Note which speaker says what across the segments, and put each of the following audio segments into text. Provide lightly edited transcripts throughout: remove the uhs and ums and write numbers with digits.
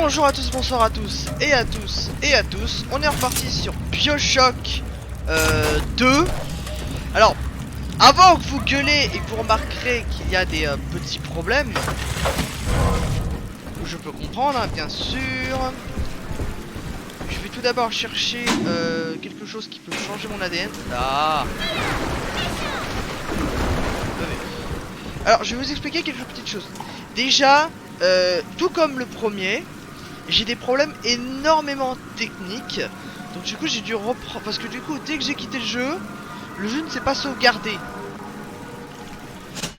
Speaker 1: bonjour à tous, bonsoir à tous et à tous et à tous. On est reparti sur BioShock 2. Alors, avant que vous gueulez et que vous remarquerez qu'il y a des petits problèmes, je peux comprendre, hein, bien sûr. Je vais tout d'abord chercher quelque chose qui peut changer mon ADN. Là. Alors, je vais vous expliquer quelques petites choses. Déjà, tout comme le premier, j'ai des problèmes énormément techniques. Donc du coup j'ai dû reprendre, parce que du coup dès que j'ai quitté le jeu ne s'est pas sauvegardé.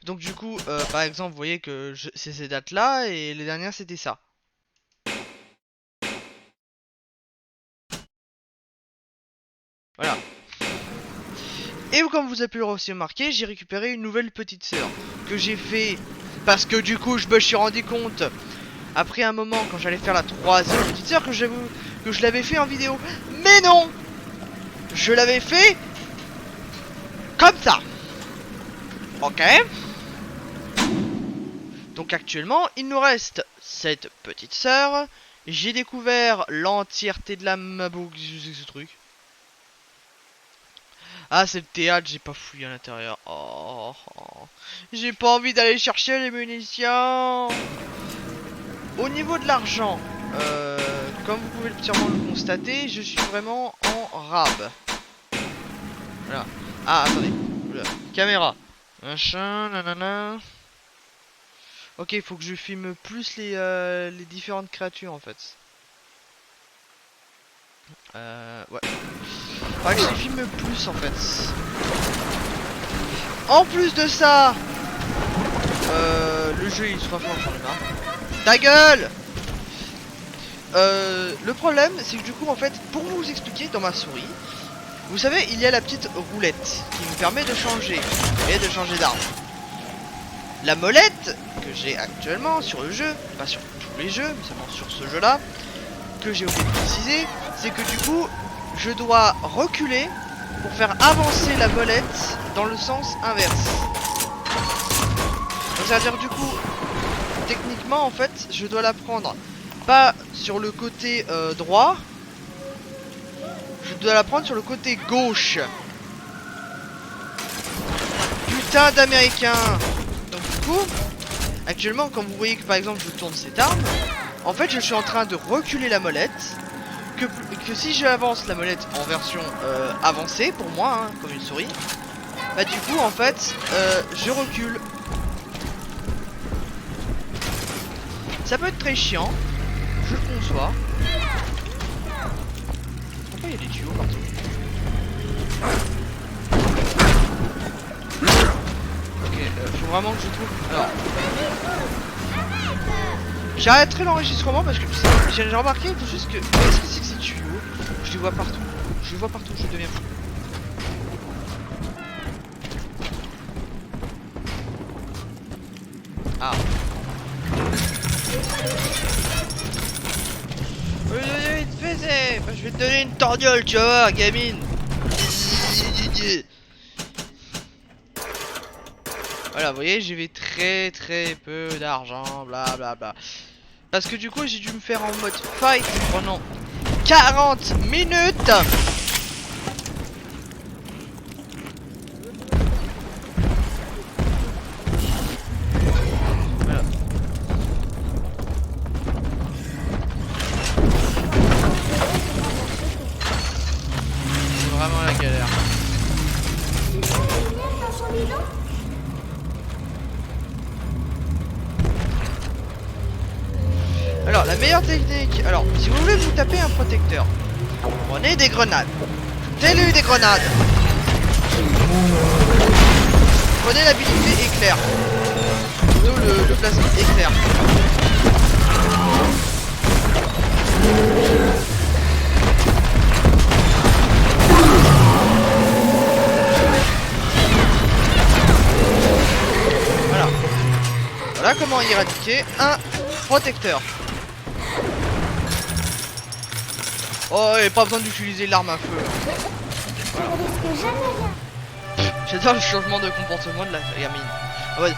Speaker 1: Donc du coup par exemple vous voyez que c'est ces dates là et les dernières c'était ça. Voilà. Et comme vous avez pu le aussi remarquer, j'ai récupéré une nouvelle petite sœur que j'ai fait parce que du coup je me suis rendu compte après un moment quand j'allais faire la troisième petite sœur que je l'avais fait en vidéo. Mais non, je l'avais fait comme ça. Ok. Donc actuellement il nous reste cette petite sœur. J'ai découvert l'entièreté de la mabou. Ce truc. Ah c'est le théâtre, j'ai pas fouillé à l'intérieur. Oh. J'ai pas envie d'aller chercher les munitions. Au niveau de l'argent, comme vous pouvez sûrement le constater, je suis vraiment en rab. Voilà. Ah, attendez. Oula. Caméra. Machin, nanana. Ok, il faut que je filme plus les différentes créatures en fait. Ouais. Faudrait que je les filme plus en fait. En plus de ça, le jeu il sera fort, j'en ai marre. Ta gueule! Le problème, c'est que du coup, en fait, pour vous expliquer dans ma souris, vous savez, il y a la petite roulette qui me permet de changer et de changer d'arme. La molette que j'ai actuellement sur le jeu, pas sur tous les jeux, mais seulement sur ce jeu-là, que j'ai oublié de préciser, c'est que du coup, je dois reculer pour faire avancer la molette dans le sens inverse. Donc ça veut dire du coup, techniquement, en fait, je dois la prendre pas sur le côté droit, je dois la prendre sur le côté gauche. Putain d'américain. Donc du coup, actuellement comme vous voyez que par exemple je tourne cette arme, en fait je suis en train de reculer la molette, que si j'avance la molette en version avancée pour moi, hein, comme une souris, bah du coup en fait je recule. Ça peut être très chiant, je le conçois. Pourquoi il y a des tuyaux partout? Ok, faut vraiment que je trouve... Alors... J'arrêterai l'enregistrement parce que j'ai remarqué juste que... Qu'est-ce que c'est que ces tuyaux? Je les vois partout. Je les vois partout, je deviens fou. Ah. Je vais te donner une torgnole, tu vas voir, gamine. Voilà, vous voyez, j'avais très peu d'argent, blablabla. Parce que du coup, j'ai dû me faire en mode fight pendant 40 minutes. Voilà. C'est vraiment la galère. Alors, la meilleure technique... Alors, si vous voulez vous taper un protecteur, prenez des grenades. Foutez-lui des grenades. Prenez l'habilité éclair. Plutôt le plasma éclair. Voilà. Voilà comment éradiquer un protecteur. Oh, et pas besoin d'utiliser l'arme à feu. Voilà. J'adore le changement de comportement de la gamine. Ah ouais.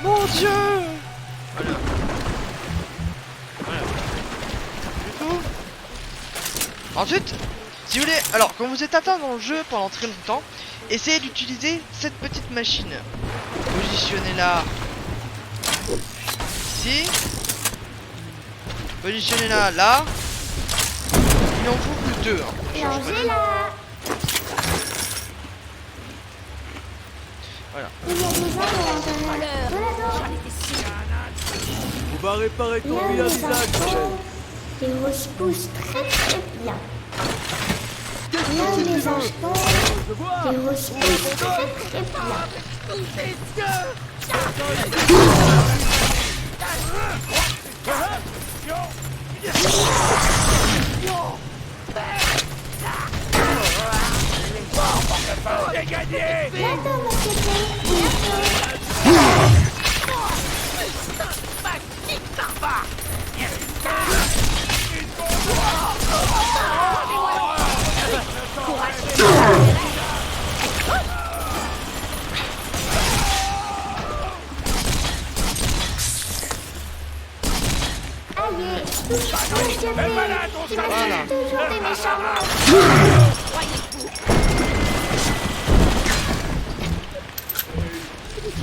Speaker 1: Mon dieu. Voilà. Voilà. Ensuite, si vous voulez, alors quand vous êtes atteint dans le jeu pendant très longtemps, essayez d'utiliser cette petite machine. Positionnez-la ici. Positionnez-la là. Il en faut que deux. Hein. Voilà.
Speaker 2: On va réparer ton vilain visage, Michel.
Speaker 3: Les roses poussent très très bien. Là où les anges tombent, les roses poussent très très bien.
Speaker 2: J'ai gagné.
Speaker 3: Bientôt, monsieur P, bientôt. Allez, touche, monsieur P. T'imagines toujours des méchants.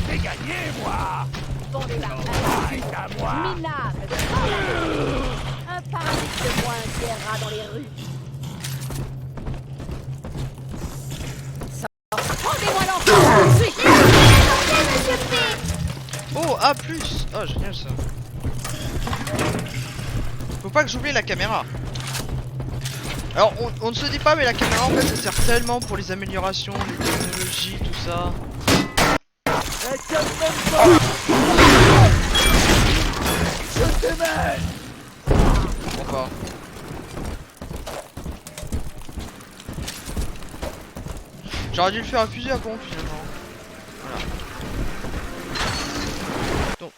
Speaker 2: J'ai gagné, moi. C'est à moi.
Speaker 4: Minable. Un parasite de moins qui erra dans les rues. Rendez-moi l'enfant tout de suite.
Speaker 3: Monsieur P.
Speaker 1: Oh, A+. Oh, génial ça. Faut pas que j'oublie la caméra. Alors, on ne se dit pas, mais la caméra en fait ça sert tellement pour les améliorations, les technologies, tout ça.
Speaker 2: Je t'aimais.
Speaker 1: Enfin. J'aurais dû le faire à fusil à pompe finalement. Voilà. Donc,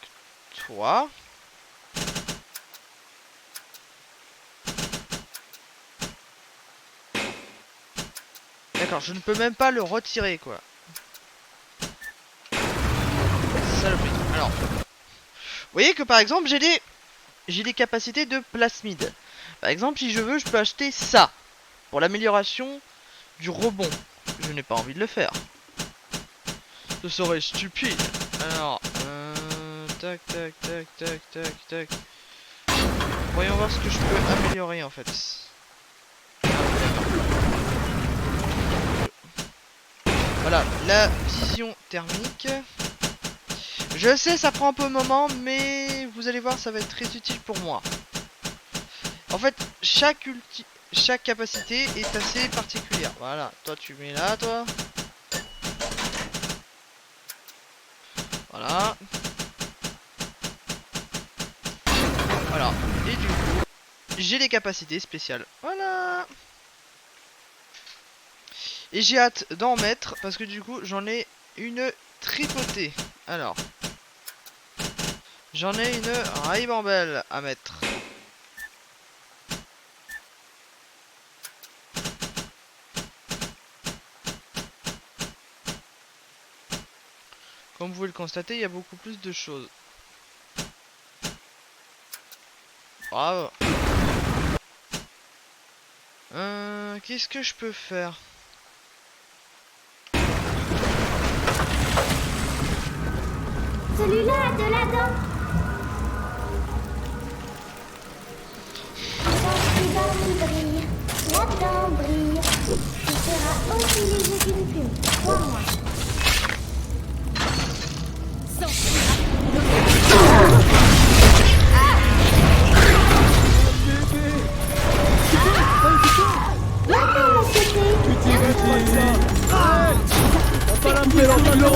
Speaker 1: toi. D'accord, je ne peux même pas le retirer quoi. Saloperie. Alors, vous voyez que par exemple j'ai des capacités de plasmide. Par exemple, si je veux, je peux acheter ça pour l'amélioration du rebond. Je n'ai pas envie de le faire. Ce serait stupide. Alors, tac, tac, tac, tac, tac, tac. Voyons voir ce que je peux améliorer en fait. Voilà, la vision thermique. Je sais, ça prend un peu de moment, mais vous allez voir, ça va être très utile pour moi. En fait, chaque capacité est assez particulière. Voilà, toi tu mets là, toi. Voilà. Voilà. Et du coup, j'ai les capacités spéciales. Voilà. Et j'ai hâte d'en mettre parce que du coup, j'en ai une tripotée. Alors. J'en ai une ribambelle à mettre. Comme vous pouvez le constater, il y a beaucoup plus de choses. Bravo. Qu'est-ce que je peux faire?
Speaker 3: Celui-là a de la dent. La dent brille. Tu seras aussi léger qu'une plume. Crois-moi. Maintenant, monsieur P.
Speaker 2: On va la faire en ballon.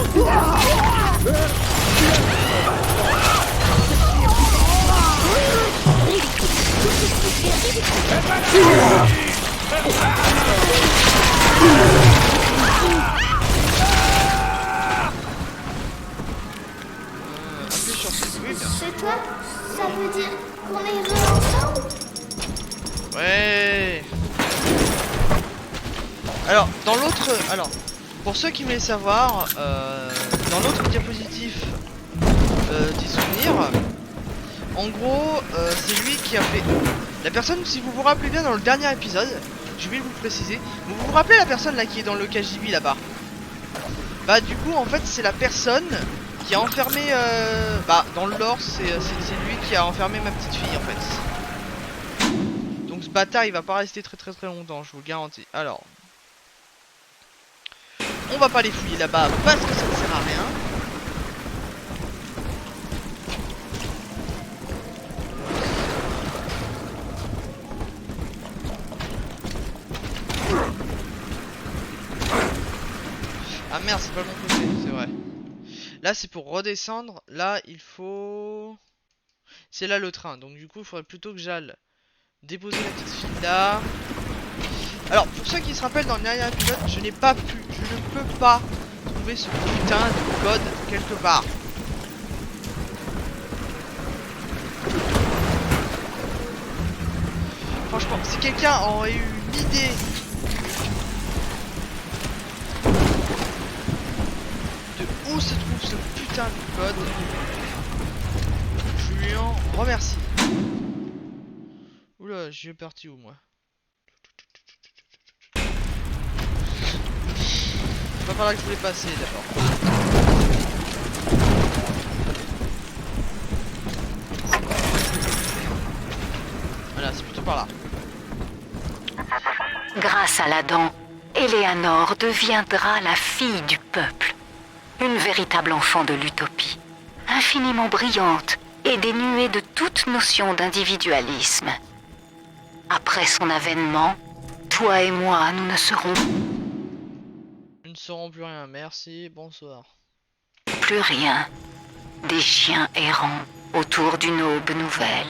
Speaker 1: Appuie sur ce oui, bien.
Speaker 3: Chez toi, ça veut dire qu'on est heureux ensemble?
Speaker 1: Ouais. Alors, dans l'autre... Alors, pour ceux qui voulaient savoir, dans l'autre diapositive des souvenirs, en gros, c'est lui qui a fait La personne, si vous vous rappelez bien dans le dernier épisode, je vais vous le préciser, vous vous rappelez la personne là qui est dans le KGB là-bas? Bah du coup en fait c'est la personne qui a enfermé, bah dans le lore c'est lui qui a enfermé ma petite fille en fait. Donc ce bâtard il va pas rester très longtemps, je vous le garantis. Alors, on va pas les fouiller là-bas parce que ça ne sert à rien. Ah merde, c'est pas le bon côté, c'est vrai. Là c'est pour redescendre, là il faut... C'est là le train, donc du coup il faudrait plutôt que j'aille déposer la petite fille là. Alors pour ceux qui se rappellent, dans le dernier épisode, je ne peux pas trouver ce putain de code quelque part. Franchement, si quelqu'un aurait eu une idée de où se trouve ce putain de code, je lui en remercie. Oula, j'y vais parti où moi? C'est pas par là que je voulais passer d'abord. Voilà, c'est plutôt par là.
Speaker 5: Grâce à la dent, Eleanor deviendra la fille du peuple. Une véritable enfant de l'utopie. Infiniment brillante et dénuée de toute notion d'individualisme. Après son avènement, toi et moi, nous ne serons
Speaker 1: Nous ne saurons plus rien, merci, bonsoir.
Speaker 5: plus rien. Des chiens errants autour d'une aube nouvelle.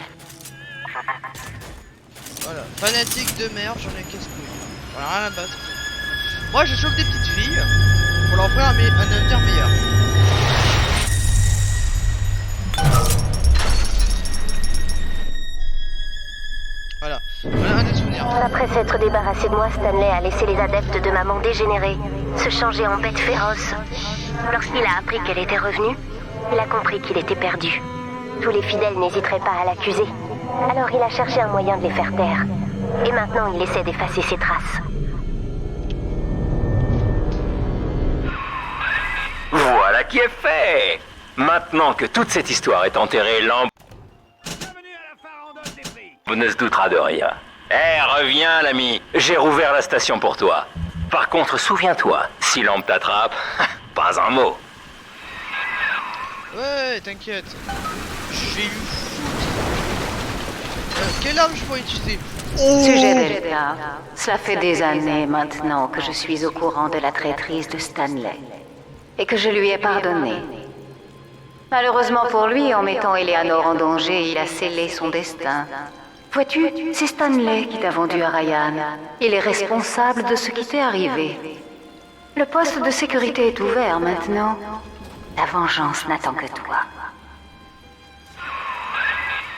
Speaker 1: Voilà, fanatique de merde, j'en ai casse-couille. Voilà, rien à battre. Moi je chauffe des petites filles pour leur offrir un avenir meilleur. Voilà, voilà un des souvenirs.
Speaker 3: Après s'être débarrassé de moi, Stanley a laissé les adeptes de maman dégénérer se changer en bêtes féroces. Lorsqu'il a appris qu'elle était revenue, il a compris qu'il était perdu. Tous les fidèles n'hésiteraient pas à l'accuser. Alors il a cherché un moyen de les faire taire. Et maintenant il essaie d'effacer ses traces.
Speaker 6: Voilà qui est fait. Maintenant que toute cette histoire est enterrée, Lamb
Speaker 2: Bienvenue à la farandole des prix.
Speaker 6: ne se doutera de rien. Eh, reviens, l'ami. J'ai rouvert la station pour toi. Par contre, souviens-toi, si Lamb t'attrape, pas un mot.
Speaker 1: Ouais, t'inquiète. Je vais lui foutre. Quelle arme je pourrais utiliser?
Speaker 5: Sujet délicat. Cela fait des années maintenant que je suis au courant de la traîtrise de Stanley. Et que je lui ai pardonné. Malheureusement pour lui, en mettant Eleanor en danger, il a scellé son destin. Vois-tu, c'est Stanley qui t'a vendu à Ryan. Il est responsable de ce qui t'est arrivé. Le poste de sécurité est ouvert maintenant. La vengeance n'attend que toi.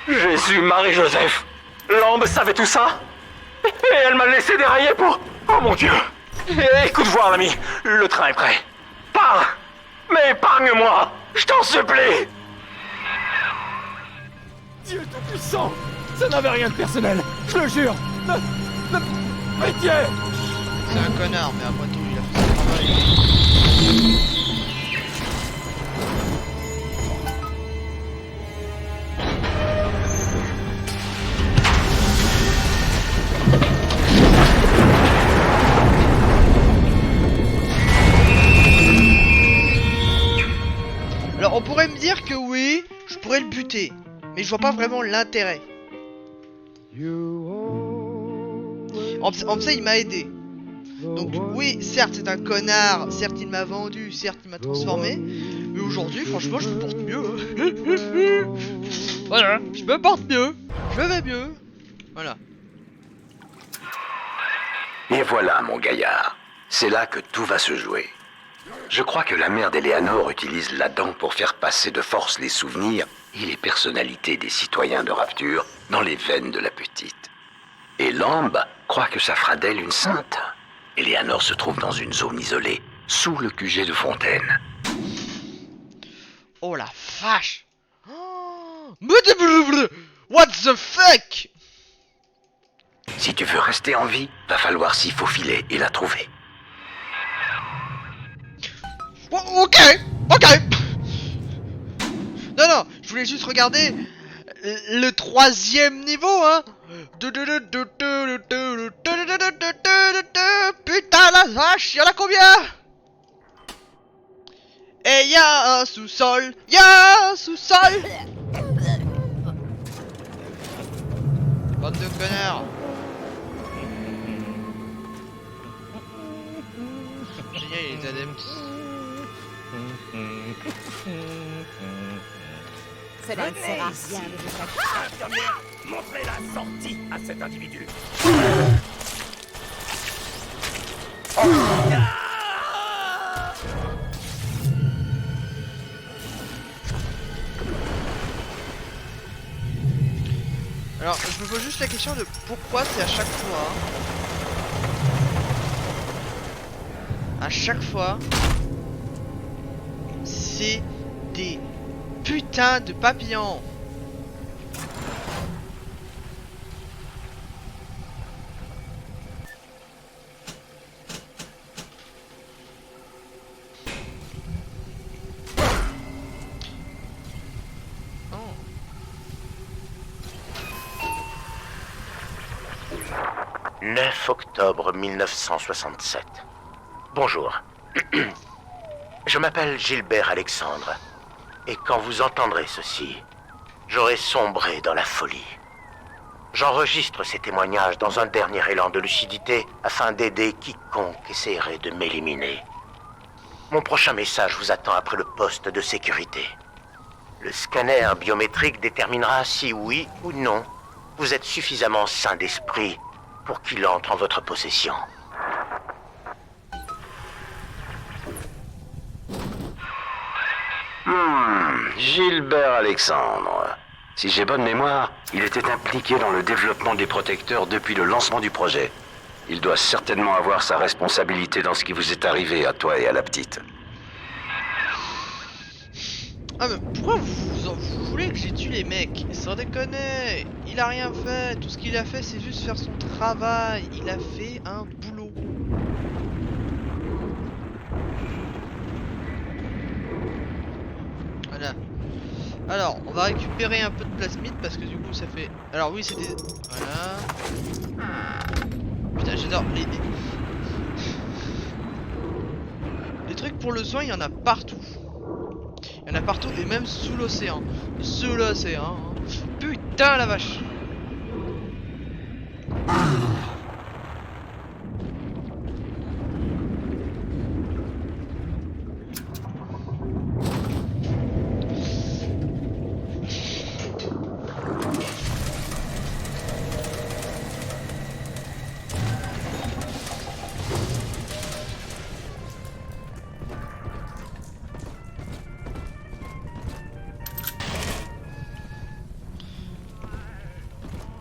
Speaker 6: Jésus, Marie-Joseph. Lamb savait tout ça. Et elle m'a laissé dérailler pour... Oh mon Dieu. Écoute voir, l'ami. Le train est prêt. Pars. Mais épargne-moi. Je t'en supplie.
Speaker 2: Dieu tout-puissant. Ça n'avait rien de personnel. Je le jure. Pitié.
Speaker 1: C'est un connard, mais après tout, il a fait son travail. Alors on pourrait me dire que oui, je pourrais le buter, mais je vois pas vraiment l'intérêt. En fait, il m'a aidé. Donc oui, certes c'est un connard, certes il m'a vendu, certes il m'a transformé, mais aujourd'hui franchement je me porte mieux. Voilà, je me porte mieux, je vais mieux. Voilà.
Speaker 7: Et voilà, mon gaillard. C'est là que tout va se jouer. Je crois que la mère d'Eleanor utilise la dent pour faire passer de force les souvenirs et les personnalités des citoyens de Rapture dans les veines de la petite. Et Lamb croit que ça fera d'elle une sainte. Eleanor se trouve dans une zone isolée, sous le QG de Fontaine.
Speaker 1: Oh la vache. Oh, what the fuck?
Speaker 7: Si tu veux rester en vie, va falloir s'y faufiler et la trouver.
Speaker 1: Oh, ok, ok. Non, non, je voulais juste regarder le 3e niveau, hein. Putain la vache, y'en a combien? Et y'a un sous-sol, y'a un sous-sol. Bande de connards. Génial, les adeptes.
Speaker 4: Cela ne sert à rien de vous attaquer.
Speaker 2: Infirmière, montrez la sortie à cet individu.
Speaker 1: Alors, je me pose juste la question de pourquoi c'est à chaque fois. À chaque fois, c'est des putains de papillons. Oh.
Speaker 8: 9 octobre 1967. Bonjour. Je m'appelle Gilbert Alexandre. Et quand vous entendrez ceci, j'aurai sombré dans la folie. J'enregistre ces témoignages dans un dernier élan de lucidité afin d'aider quiconque essaierait de m'éliminer. Mon prochain message vous attend après le poste de sécurité. Le scanner biométrique déterminera si oui ou non vous êtes suffisamment sain d'esprit pour qu'il entre en votre possession.
Speaker 7: Gilbert Alexandre. Si j'ai bonne mémoire, il était impliqué dans le développement des protecteurs depuis le lancement du projet. Il doit certainement avoir sa responsabilité dans ce qui vous est arrivé à toi et à la petite.
Speaker 1: Ah mais pourquoi vous voulez que j'ai tué les mecs? Sans déconner, il a rien fait. Tout ce qu'il a fait c'est juste faire son travail. Il a fait un boulot. Voilà. Alors, on va récupérer un peu de plasmide parce que du coup ça fait... Alors oui c'est des... Voilà. Putain j'adore les trucs pour le soin, il y en a partout. Il y en a partout et même sous l'océan. Sous l'océan. Putain la vache.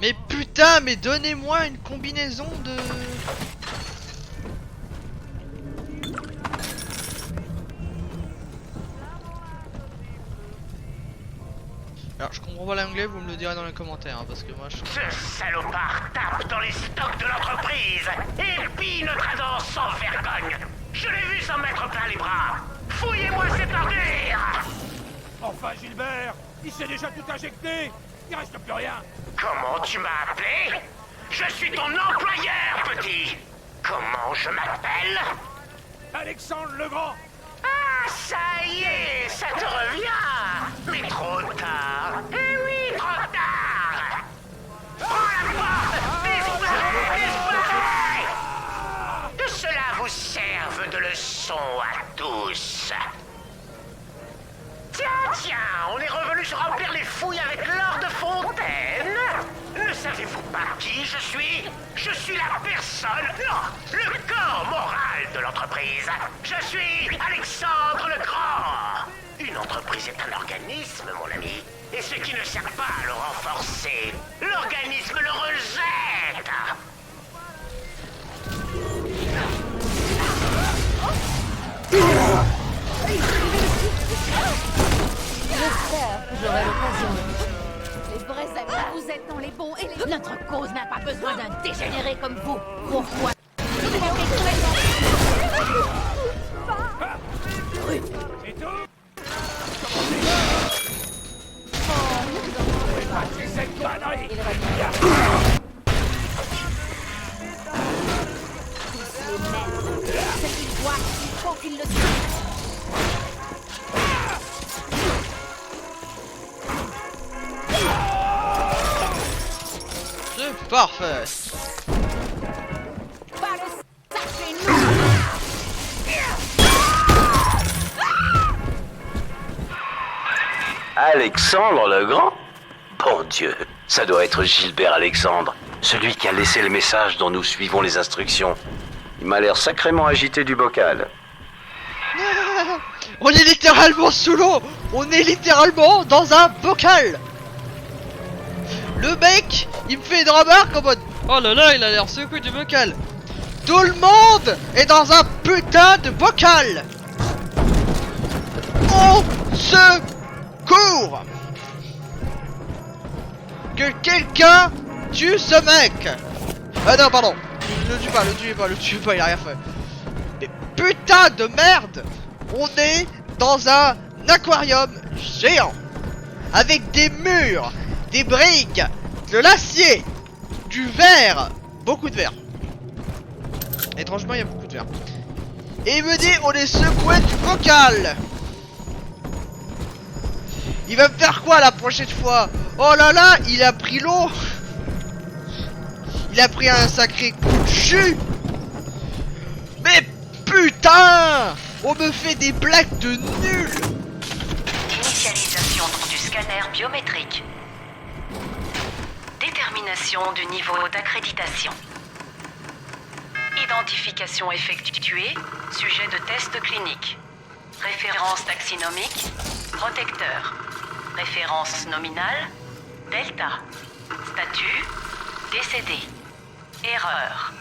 Speaker 1: Mais putain, mais donnez-moi une combinaison de... Alors je comprends pas l'anglais, vous me le direz dans les commentaires, hein, parce que moi je...
Speaker 8: Ce salopard tape dans les stocks de l'entreprise et pille notre ado sans vergogne. Je l'ai vu s'en mettre plein les bras. Fouillez-moi cette ordure.
Speaker 2: Enfin, Gilbert, il s'est déjà tout injecté. Il reste plus rien.
Speaker 8: Comment tu m'as appelé? Je suis ton employeur, petit. Comment je m'appelle?
Speaker 2: Alexandre Legrand.
Speaker 8: Ah, ça y est, ça te revient. Mais trop tard. Eh oui, trop tard. Prends la porte. Disparais. Que cela vous serve de leçon à tous. Tiens, on est revenu se remplir les fouilles avec l'or de Fontaine. Ne savez-vous pas qui je suis? Je suis la personne, non, le corps moral de l'entreprise. Je suis Alexandre le Grand. Une entreprise est un organisme, mon ami. Et ce qui ne sert pas à le renforcer, l'organisme le rejette.
Speaker 4: J'espère que j'aurai l'occasion. Les vrais amis, vous êtes dans les bons et les... Notre cause Rose n'a pas besoin d'un dégénéré comme vous. Pourquoi? Ce qu'il voit, il faut qu'il le suive.
Speaker 1: C'est parfait.
Speaker 4: Pas le sacré nous.
Speaker 7: Alexandre le Grand? Bon Dieu, ça doit être Gilbert Alexandre, celui qui a laissé le message dont nous suivons les instructions. Il m'a l'air sacrément agité du bocal.
Speaker 1: On est littéralement sous l'eau. On est littéralement dans un bocal. Le mec, il me fait une remarque en mode oh là là, il a l'air secoué du bocal. Tout le monde est dans un putain de bocal. Au secours. Que quelqu'un tue ce mec. Ah non, pardon. Le tue pas, il a rien fait. Mais putain de merde. On est dans un aquarium géant. Avec des murs, des briques, de l'acier, du verre. Beaucoup de verre. Étrangement, il y a beaucoup de verre. Et il me dit, on est secoué du bocal. Il va me faire quoi la prochaine fois? Oh là là, il a pris l'eau. Il a pris un sacré coup de jus. Mais putain, on me fait des blagues de nul.
Speaker 5: Initialisation du scanner biométrique. Détermination du niveau d'accréditation. Identification effectuée, sujet de test clinique. Référence taxinomique, protecteur. Référence nominale, Delta. Statut, décédé. Erreur.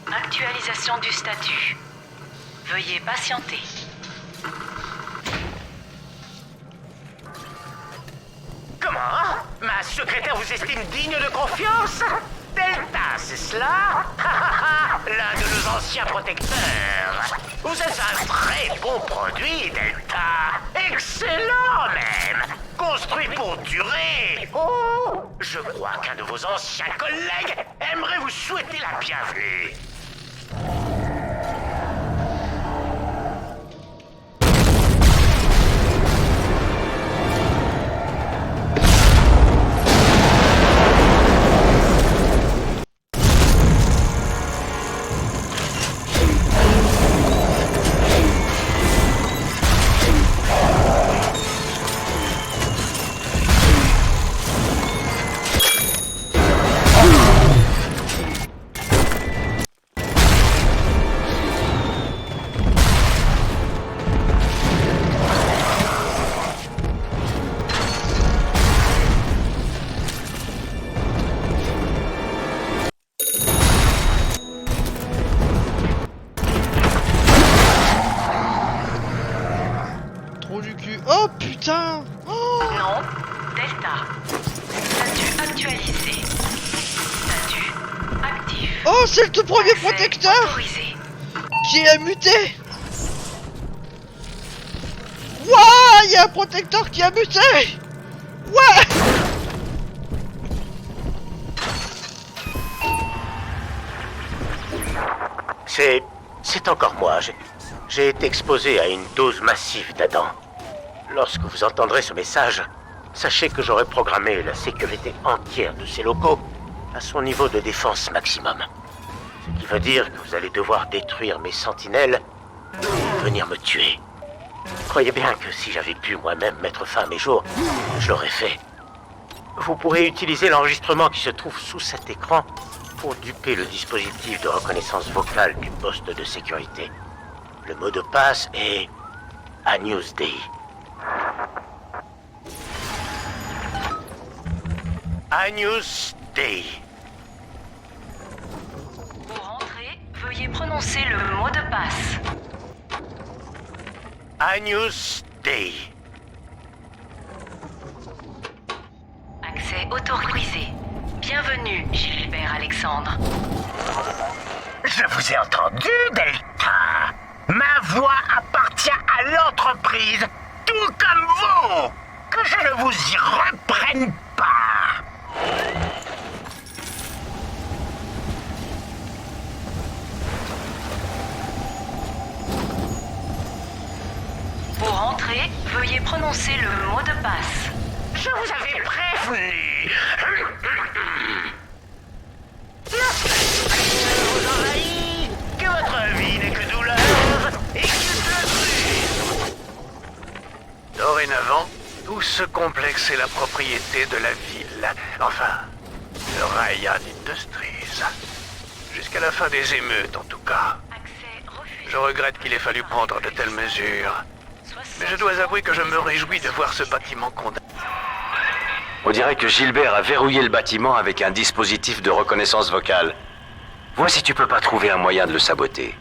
Speaker 5: Actualisation du statut. Veuillez patienter.
Speaker 8: Comment? Ma secrétaire vous estime digne de confiance? Delta, c'est cela? L'un de nos anciens protecteurs. Vous êtes un très bon produit, Delta. Excellent même. Construit pour durer. Oh, je crois qu'un de vos anciens collègues aimerait vous souhaiter la bienvenue.
Speaker 1: Oh putain. Oh.
Speaker 5: Nom, Delta. Statut actualisé. Statut actif.
Speaker 1: Oh, c'est le tout premier
Speaker 5: Accès
Speaker 1: protecteur
Speaker 5: autorisé.
Speaker 1: qui a muté. Ouah, il y a un protecteur qui a muté. Ouais.
Speaker 8: C'est encore moi. J'ai été exposé à une dose massive d'Adam. Lorsque vous entendrez ce message, sachez que j'aurai programmé la sécurité entière de ces locaux à son niveau de défense maximum. Ce qui veut dire que vous allez devoir détruire mes sentinelles et venir me tuer. Croyez bien que si j'avais pu moi-même mettre fin à mes jours, je l'aurais fait. Vous pourrez utiliser l'enregistrement qui se trouve sous cet écran pour duper le dispositif de reconnaissance vocale du poste de sécurité. Le mot de passe est Agnus Dei. Agnus Dei.
Speaker 5: Pour entrer, veuillez prononcer le mot de passe.
Speaker 8: Agnus Dei.
Speaker 5: Accès autorisé. Bienvenue Bienvenue, Gilbert Alexandre.
Speaker 8: Je vous ai entendu, Delta. Ma voix appartient à l'entreprise, tout comme vous. Que je ne vous y reprenne pas.
Speaker 5: Pour entrer, veuillez prononcer le mot de passe.
Speaker 8: Je vous avais prévenu. Vous envahit, que votre vie n'est que douleur et qu'il pleut. Dorénavant, tout ce complexe est la propriété de la ville. Enfin, de Ryan Industries. Jusqu'à la fin des émeutes, en tout cas.
Speaker 5: Accès refusé.
Speaker 8: Je regrette qu'il ait fallu prendre de telles mesures. Mais je dois avouer que je me réjouis de voir ce bâtiment condamné.
Speaker 7: On dirait que Gilbert a verrouillé le bâtiment avec un dispositif de reconnaissance vocale. Vois si tu peux pas trouver un moyen de le saboter.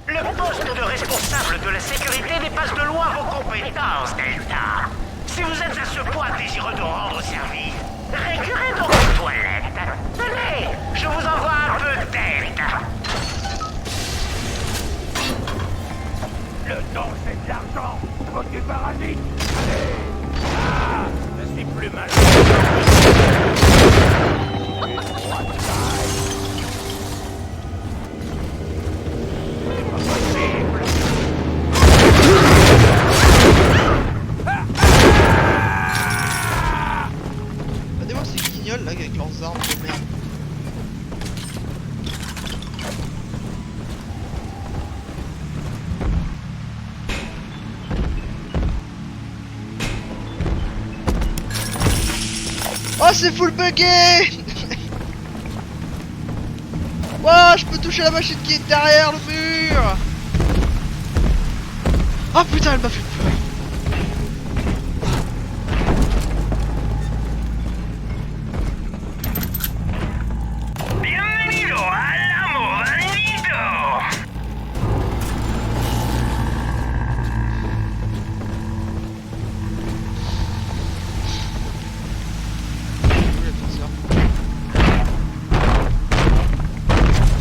Speaker 8: Le poste de responsable de la sécurité dépasse de loin vos compétences, Delta. Si vous êtes à ce point désireux de rendre service, récurez donc aux toilettes. Tenez, je vous envoie un peu d'aide. Le temps, c'est de l'argent. Faut que tu parasites. Allez. Ah, je suis plus mal.
Speaker 1: Regardez-moi ces guignols là avec leurs armes de merde. Oh, c'est full buggé. Ouah, je peux toucher la machine qui est derrière le mur. Oh putain, elle m'a fait peur.
Speaker 8: Bienvenido a la Moranito.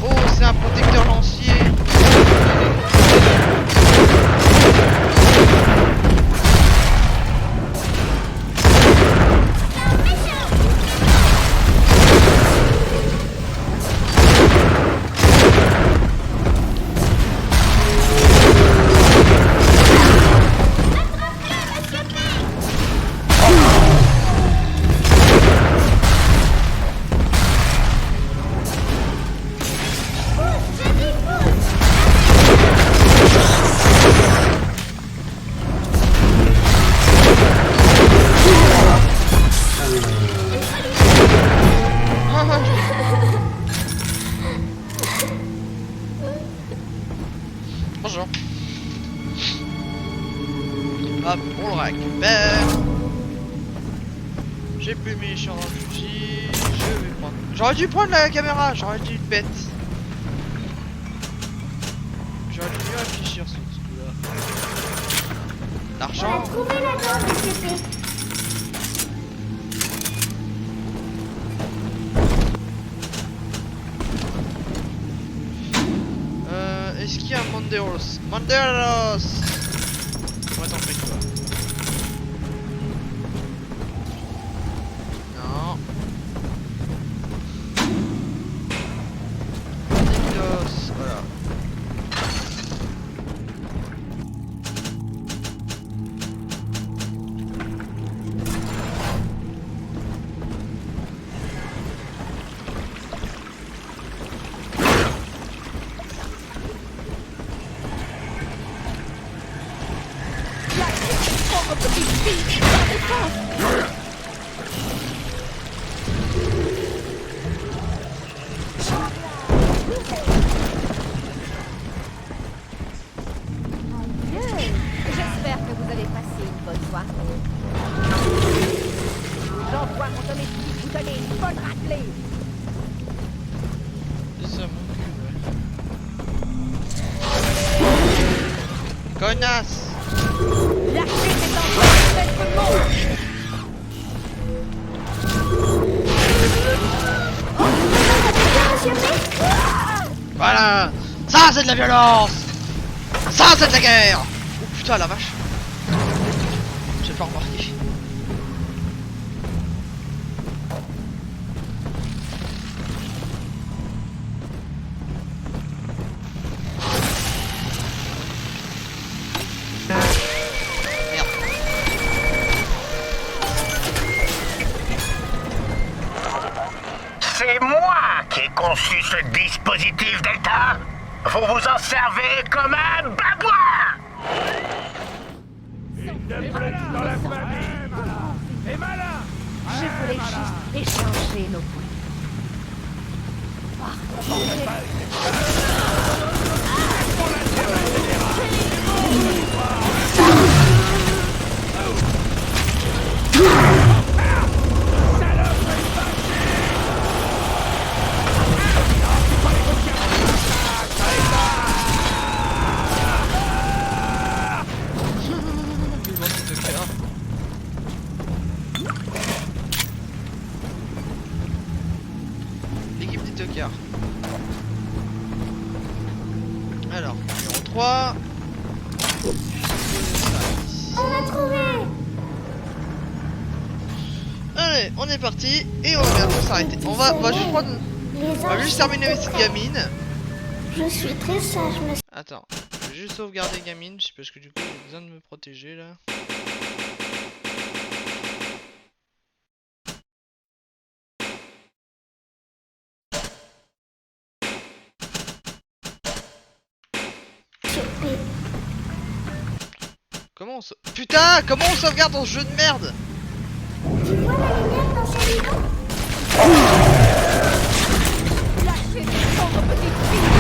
Speaker 1: Oh, c'est un protecteur lancier. Bonjour. Hop, on le récupère. J'ai plus mes munitions dans le fusil. Je vais prendre. J'aurais dû prendre la caméra, j'aurais dû être bête. J'aurais dû mieux réfléchir sur ce coup-là. L'argent.
Speaker 3: Trouvez la dent de CP.
Speaker 1: Est-ce qu'il y a un Manderos? Manderos! Ouais, t'en fais quoi? Non. Manderos, voilà.
Speaker 4: J'espère que vous allez passer une bonne soirée. J'envoie mon domestique vous donner une bonne raclée.
Speaker 1: C'est ça mon cul, ouais. Connasse!
Speaker 4: La chute est en train d'être moche.
Speaker 1: Voilà. Ça, c'est de la violence. Ça, c'est de la guerre. Oh putain, la vache. J'ai pas remarqué.
Speaker 8: C'est moi qui ai conçu ce dispositif Delta. Vous vous en servez comme un babouin.
Speaker 4: Je voulais juste échanger nos points.
Speaker 1: L'équipe des tocards. Alors, numéro 3.
Speaker 3: On l'a trouvé!
Speaker 1: Allez, on est parti et on va bientôt s'arrêter. On va juste prendre. On va juste terminer avec cette gamine.
Speaker 3: Je suis très sage, monsieur.
Speaker 1: Attends, je vais juste sauvegarder gamine parce que du coup j'ai besoin de me protéger là.
Speaker 3: P.
Speaker 1: Comment on Putain, comment on sauvegarde dans ce jeu de merde?
Speaker 3: Tu vois la lumière dans ce livre?
Speaker 4: Lâchez les pauvres petites filles.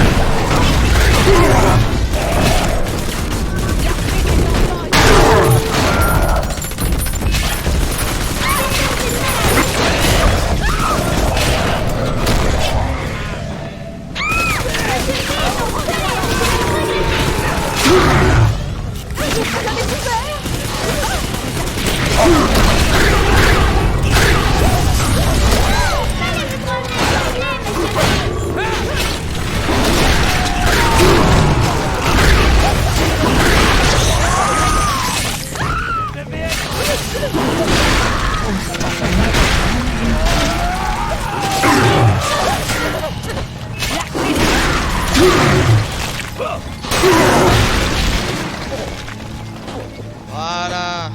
Speaker 1: Voilà.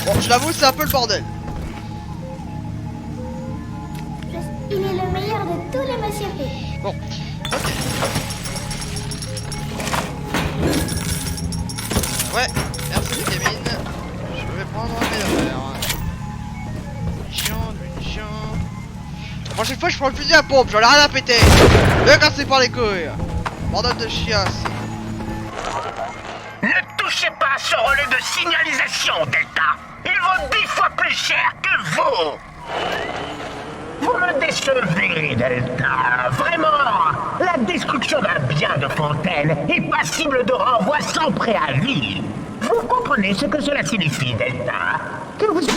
Speaker 1: Bon, je l'avoue, c'est un peu le bordel.
Speaker 3: Il est le meilleur de tous les Monsieur P.
Speaker 1: Bon, ok. Ouais, merci gamine. Je vais prendre mes affaires. Munitions. La prochaine fois, je prends le fusil à pompe, j'en ai rien à péter. Me casser par les couilles. Bordel de chiasse.
Speaker 8: Ne touchez pas à ce relais de signalisation, Delta. Il vaut 10 fois plus cher que vous. Vous me décevez, Delta. Vraiment. La destruction d'un bien de Fontaine est passible de renvoi sans préavis. Vous comprenez ce que cela signifie, Delta? Que vous êtes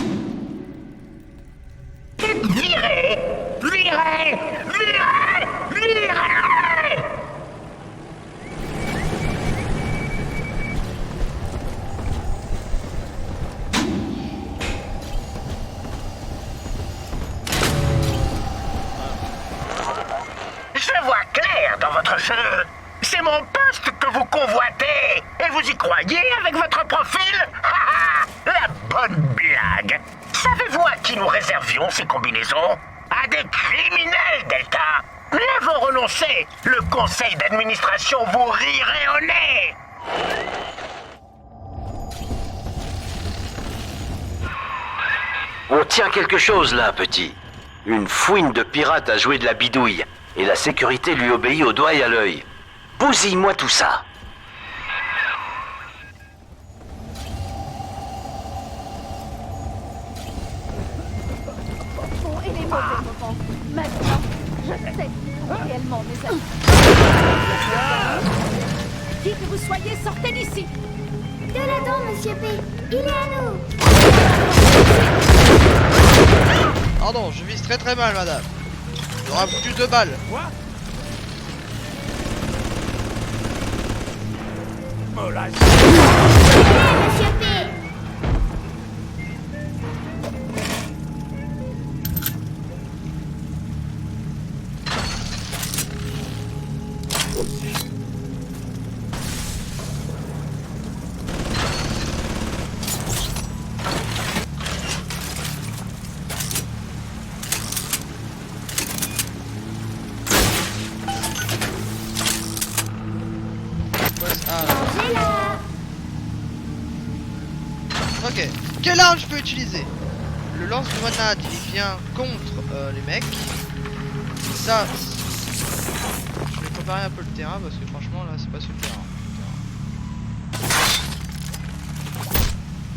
Speaker 8: viré. Viré. Viré. Viré. Je vois clair dans votre jeu. C'est mon poste que vous convoitez. Et vous y croyez avec votre profil? La bonne blague. Savez-vous à qui nous réservions ces combinaisons? À des criminels, Delta. Mieux vaut renoncer. Le conseil d'administration vous rirait au nez.
Speaker 7: On tient quelque chose là, petit. Une fouine de pirates a joué de la bidouille. Et la sécurité lui obéit au doigt et à l'œil. Bousille-moi tout ça.
Speaker 4: Bon, et les mauvais moments. Maintenant, je sais réellement mes amis. Qui que vous soyez, sortez d'ici.
Speaker 3: De là-dedans, Monsieur P. Il est à nous.
Speaker 1: Pardon, je vise très très mal, madame. Il y aura plus de balles.
Speaker 2: Quoi? me la...
Speaker 4: Monsieur P.
Speaker 1: Ok. Quelle arme je peux utiliser? Le lance-grenade, il vient contre les mecs. Ça, je vais préparer un peu le terrain parce que franchement là c'est pas super.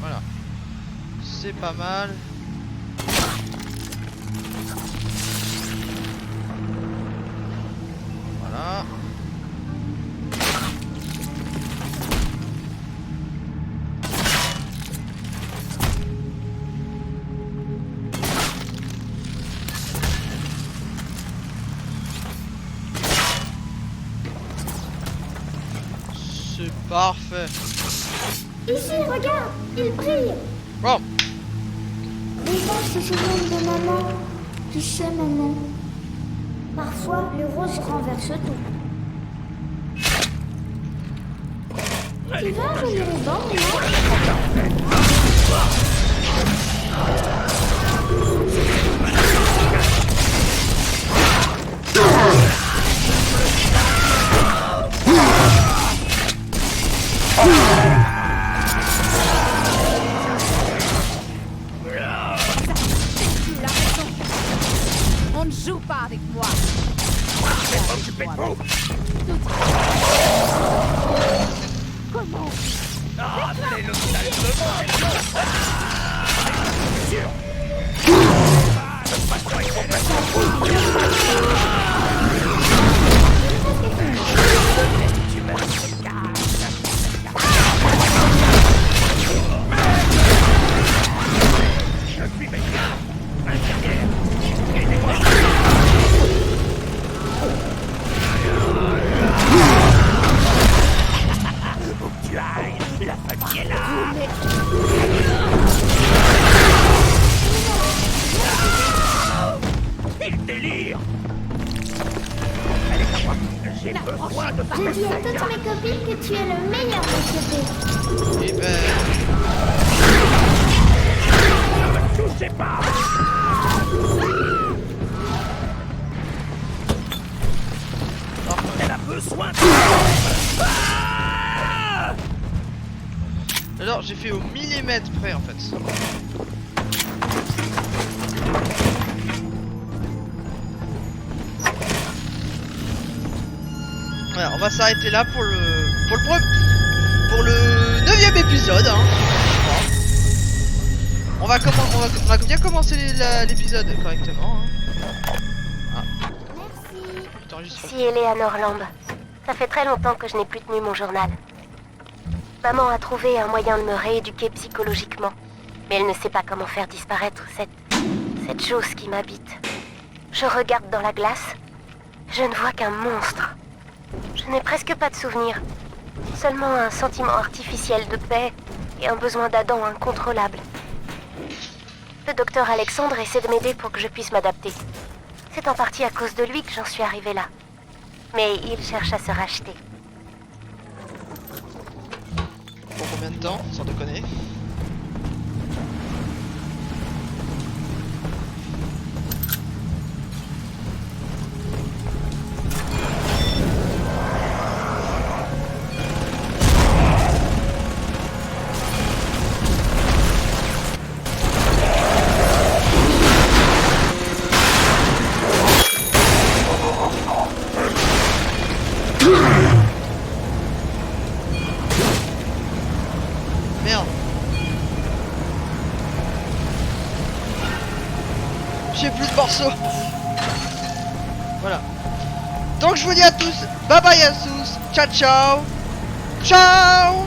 Speaker 1: Voilà. C'est pas mal. Voilà. C'est parfait.
Speaker 4: Ici, regarde, il brille.
Speaker 1: Bon,
Speaker 4: Les gens se souviennent de maman. Tu sais, maman. Parfois, le rose renverse tout. Tu veux un joli ruban, maman?
Speaker 9: On ne joue pas avec moi. Comment?
Speaker 4: J'ai dit à toutes mes copines que tu es le meilleur, Monsieur P.
Speaker 1: et ben. Alors j'ai fait au millimètre près en fait. Voilà, on va s'arrêter là pour le 9e épisode. Hein. On va bien commencer l'épisode correctement. Hein.
Speaker 4: Merci.
Speaker 3: Ici Eleanor Lamb. Ça fait très longtemps que je n'ai plus tenu mon journal. Maman a trouvé un moyen de me rééduquer psychologiquement. Mais elle ne sait pas comment faire disparaître cette chose qui m'habite. Je regarde dans la glace. Je ne vois qu'un monstre. Je n'ai presque pas de souvenirs. Seulement un sentiment artificiel de paix et un besoin d'Adam incontrôlable. Le docteur Alexandre essaie de m'aider pour que je puisse m'adapter. C'est en partie à cause de lui que j'en suis arrivée là. Mais il cherche à se racheter.
Speaker 1: Pour combien de temps, sans déconner? Merde. J'ai plus de morceaux. Voilà. Donc je vous dis à tous, bye bye à tous, ciao ciao. Ciao.